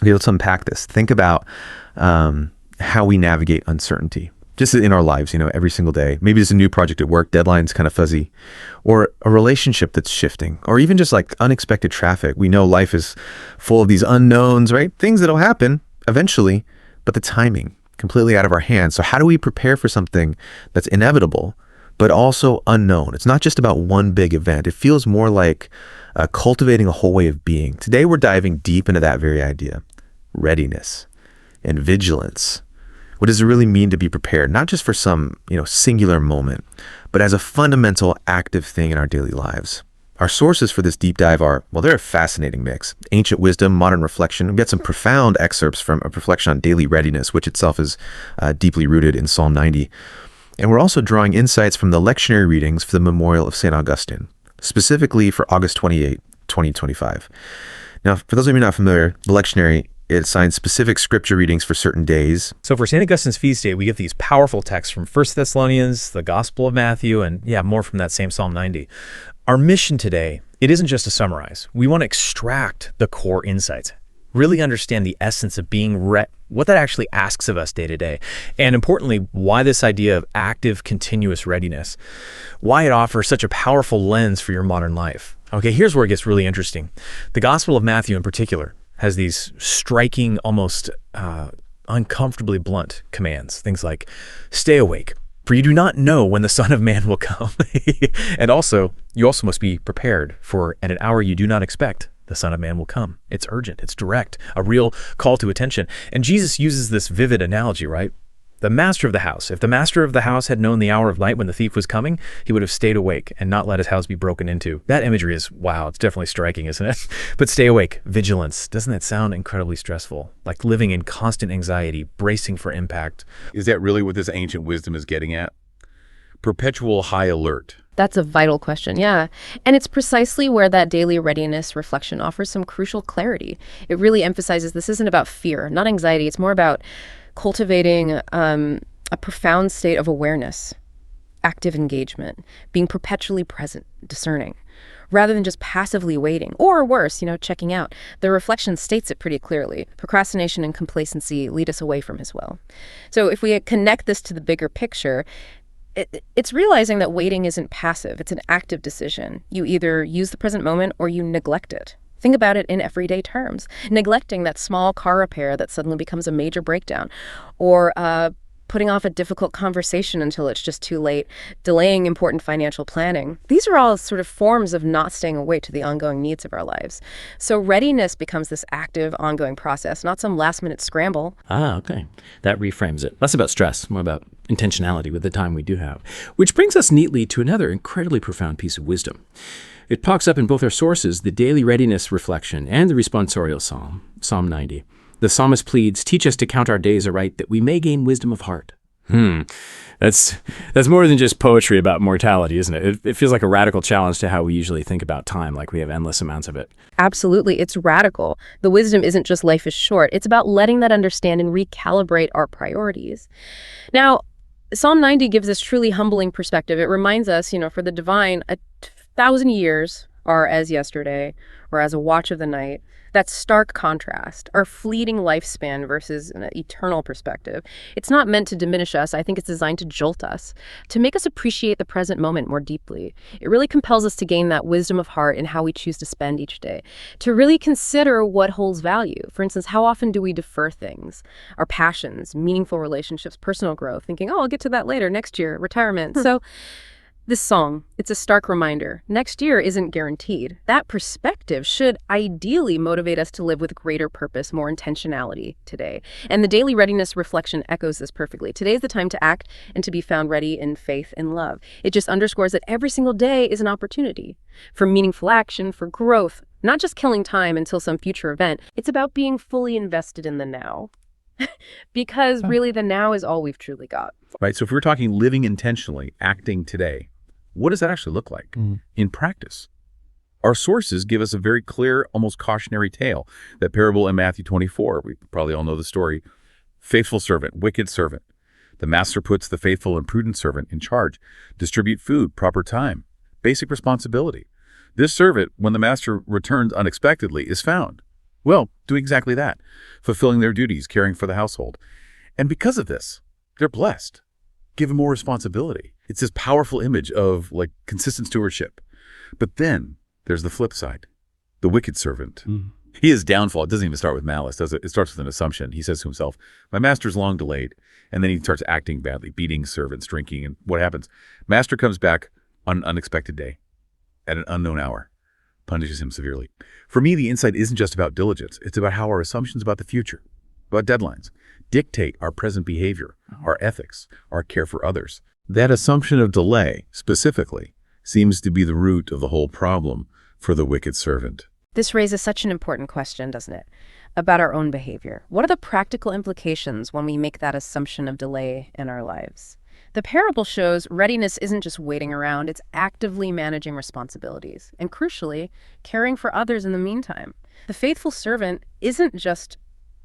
Okay, let's unpack this. Think about how we navigate uncertainty just in our lives, every single day. Maybe it's a new project at work, deadline's kind of fuzzy, or a relationship that's shifting, or even just like unexpected traffic. We know life is full of these unknowns, right? Things that'll happen eventually, but the timing completely out of our hands. So how do we prepare for something that's inevitable, but also unknown? It's not just about one big event. It feels more like cultivating a whole way of being. Today, we're diving deep into that very idea, readiness and vigilance. What does it really mean to be prepared? Not just for some, singular moment, but as a fundamental active thing in our daily lives. Our sources for this deep dive are, they're a fascinating mix. Ancient wisdom, modern reflection. We've got some profound excerpts from a reflection on daily readiness, which itself is deeply rooted in Psalm 90. And we're also drawing insights from the lectionary readings for the memorial of St. Augustine, specifically for August 28, 2025. Now, for those of you not familiar, the lectionary, it assigns specific scripture readings for certain days. So for St. Augustine's feast day, we get these powerful texts from 1 Thessalonians, the Gospel of Matthew, and more from that same Psalm 90. Our mission today, it isn't just to summarize. We want to extract the core insights, really understand the essence of being what that actually asks of us day to day. And importantly, why this idea of active, continuous readiness, why it offers such a powerful lens for your modern life. Okay, here's where it gets really interesting. The Gospel of Matthew in particular has these striking, almost uncomfortably blunt commands. Things like, stay awake, for you do not know when the Son of Man will come. And also, you also must be prepared, for at an hour you do not expect, the Son of Man will come. It's urgent, it's direct, a real call to attention. And Jesus uses this vivid analogy, right? The master of the house. If the master of the house had known the hour of night when the thief was coming, he would have stayed awake and not let his house be broken into. That imagery is, wow, it's definitely striking, isn't it? But stay awake, vigilance. Doesn't that sound incredibly stressful? Like living in constant anxiety, bracing for impact. Is that really what this ancient wisdom is getting at? Perpetual high alert. That's a vital question, yeah. And it's precisely where that daily readiness reflection offers some crucial clarity. It really emphasizes this isn't about fear, not anxiety. It's more about cultivating a profound state of awareness, active engagement, being perpetually present, discerning, rather than just passively waiting, or worse, checking out. The reflection states it pretty clearly. Procrastination and complacency lead us away from his will. So if we connect this to the bigger picture, it's realizing that waiting isn't passive. It's an active decision. You either use the present moment or you neglect it. Think about it in everyday terms. Neglecting that small car repair that suddenly becomes a major breakdown, or putting off a difficult conversation until it's just too late, delaying important financial planning. These are all sort of forms of not staying awake to the ongoing needs of our lives. So readiness becomes this active, ongoing process, not some last-minute scramble. Okay. That reframes it. Less about stress, more about intentionality with the time we do have. Which brings us neatly to another incredibly profound piece of wisdom. It pops up in both our sources, the daily readiness reflection and the responsorial psalm, Psalm 90. The psalmist pleads, teach us to count our days aright that we may gain wisdom of heart. That's more than just poetry about mortality, isn't it? It feels like a radical challenge to how we usually think about time, like we have endless amounts of it. Absolutely. It's radical. The wisdom isn't just life is short. It's about letting that understand and recalibrate our priorities. Now, Psalm 90 gives this truly humbling perspective. It reminds us, for the divine, 1,000 years are as yesterday or as a watch of the night. That stark contrast, our fleeting lifespan versus an eternal perspective. It's not meant to diminish us. I think it's designed to jolt us, to make us appreciate the present moment more deeply. It really compels us to gain that wisdom of heart in how we choose to spend each day, to really consider what holds value. For instance, how often do we defer things, our passions, meaningful relationships, personal growth, thinking, I'll get to that later, next year, retirement. So this song, it's a stark reminder. Next year isn't guaranteed. That perspective should ideally motivate us to live with greater purpose, more intentionality today. And the daily readiness reflection echoes this perfectly. Today's the time to act and to be found ready in faith and love. It just underscores that every single day is an opportunity for meaningful action, for growth, not just killing time until some future event. It's about being fully invested in the now. Because really the now is all we've truly got. Right. So if we're talking living intentionally, acting today, what does that actually look like in practice? Our sources give us a very clear, almost cautionary tale. That parable in Matthew 24, we probably all know the story. Faithful servant, wicked servant. The master puts the faithful and prudent servant in charge. Distribute food, proper time, basic responsibility. This servant, when the master returns unexpectedly, is found. Well, doing exactly that, fulfilling their duties, caring for the household. And because of this, they're blessed, given more responsibility. It's this powerful image of like consistent stewardship. But then there's the flip side, the wicked servant. He is downfall. It doesn't even start with malice, does it? It starts with an assumption. He says to himself, my master's long delayed. And then he starts acting badly, beating servants, drinking. And what happens? Master comes back on an unexpected day, at an unknown hour, punishes him severely. For me, the insight isn't just about diligence. It's about how our assumptions about the future, about deadlines, dictate our present behavior, our ethics, our care for others. That assumption of delay, specifically, seems to be the root of the whole problem for the wicked servant. This raises such an important question, doesn't it? About our own behavior. What are the practical implications when we make that assumption of delay in our lives? The parable shows readiness isn't just waiting around, it's actively managing responsibilities, and crucially, caring for others in the meantime. The faithful servant isn't just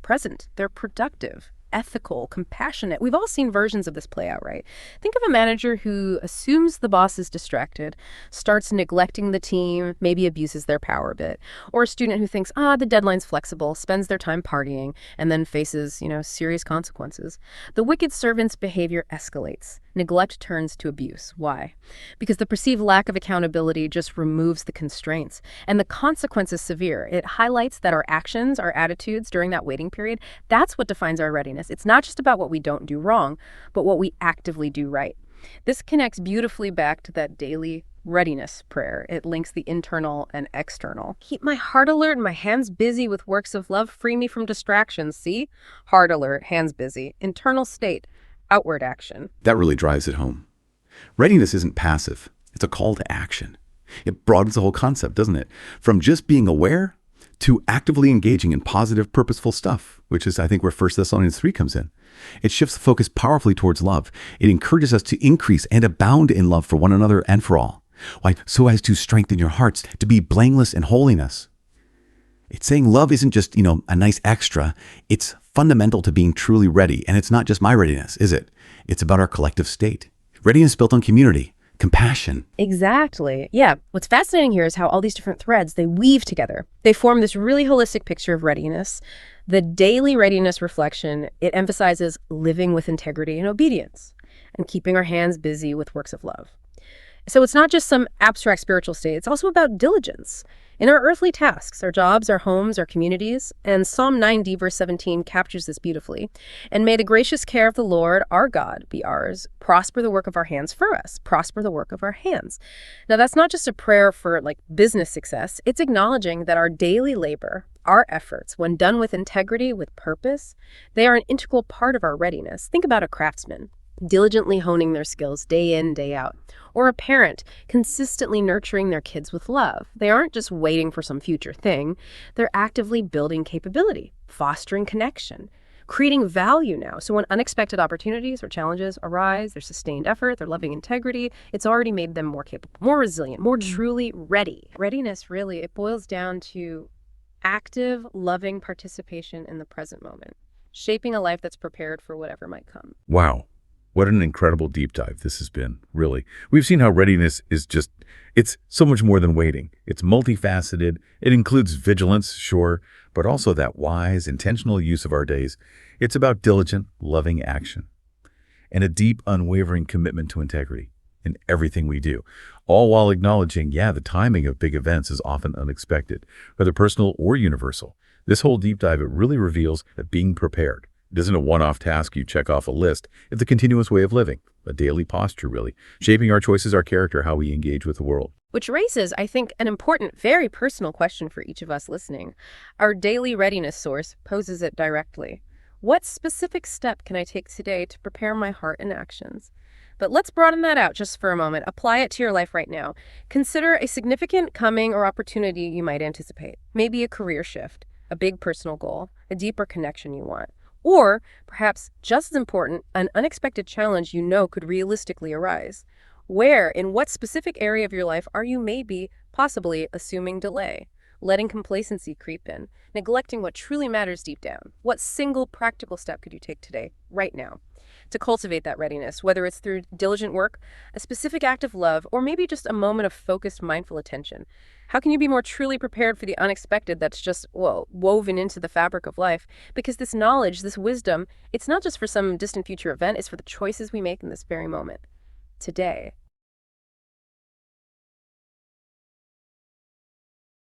present, they're productive, ethical, compassionate. We've all seen versions of this play out, right? Think of a manager who assumes the boss is distracted, starts neglecting the team, maybe abuses their power a bit, or a student who thinks, the deadline's flexible, spends their time partying, and then faces, serious consequences. The wicked servant's behavior escalates. Neglect turns to abuse. Why? Because the perceived lack of accountability just removes the constraints, and the consequence is severe. It highlights that our actions, our attitudes during that waiting period, that's what defines our readiness. It's not just about what we don't do wrong, but what we actively do right. This connects beautifully back to that daily readiness prayer. It links the internal and external. Keep my heart alert and my hands busy with works of love. Free me from distractions. See? Heart alert, hands busy. Internal state, outward action. That really drives it home. Readiness isn't passive. It's a call to action. It broadens the whole concept, doesn't it? From just being aware to actively engaging in positive, purposeful stuff, which is, I think, where 1 Thessalonians 3 comes in. It shifts the focus powerfully towards love. It encourages us to increase and abound in love for one another and for all. Why? So as to strengthen your hearts to be blameless in holiness. It's saying love isn't just, a nice extra. It's fundamental to being truly ready. And it's not just my readiness, is it? It's about our collective state. Readiness built on community, compassion. Exactly. Yeah. What's fascinating here is how all these different threads, they weave together. They form this really holistic picture of readiness. The daily readiness reflection, it emphasizes living with integrity and obedience and keeping our hands busy with works of love. So it's not just some abstract spiritual state. It's also about diligence in our earthly tasks, our jobs, our homes, our communities. And Psalm 90, verse 17 captures this beautifully. And may the gracious care of the Lord, our God, be ours. Prosper the work of our hands for us. Prosper the work of our hands. Now, that's not just a prayer for business success. It's acknowledging that our daily labor, our efforts, when done with integrity, with purpose, they are an integral part of our readiness. Think about a craftsman diligently honing their skills day in, day out, or a parent consistently nurturing their kids with love. They aren't just waiting for some future thing. They're actively building capability, fostering connection, creating value now. So when unexpected opportunities or challenges arise, their sustained effort, their loving integrity, it's already made them more capable, more resilient, more truly ready. Readiness, really, it boils down to active, loving participation in the present moment, shaping a life that's prepared for whatever might come. Wow. What an incredible deep dive this has been, really. We've seen how readiness is it's so much more than waiting. It's multifaceted. It includes vigilance, sure, but also that wise, intentional use of our days. It's about diligent, loving action and a deep, unwavering commitment to integrity in everything we do, all while acknowledging, the timing of big events is often unexpected, whether personal or universal. This whole deep dive, it really reveals that being prepared it isn't a one-off task you check off a list. It's a continuous way of living, a daily posture, really, shaping our choices, our character, how we engage with the world. Which raises, I think, an important, very personal question for each of us listening. Our daily readiness source poses it directly. What specific step can I take today to prepare my heart and actions? But let's broaden that out just for a moment. Apply it to your life right now. Consider a significant coming or opportunity you might anticipate. Maybe a career shift, a big personal goal, a deeper connection you want. Or, perhaps just as important, an unexpected challenge could realistically arise. Where, in what specific area of your life are you possibly assuming delay, letting complacency creep in, neglecting what truly matters deep down? What single practical step could you take today, right now? to cultivate that readiness, whether it's through diligent work, a specific act of love, or maybe just a moment of focused, mindful attention? How can you be more truly prepared for the unexpected that's just, well, woven into the fabric of life? Because this knowledge, this wisdom, it's not just for some distant future event, it's for the choices we make in this very moment, today.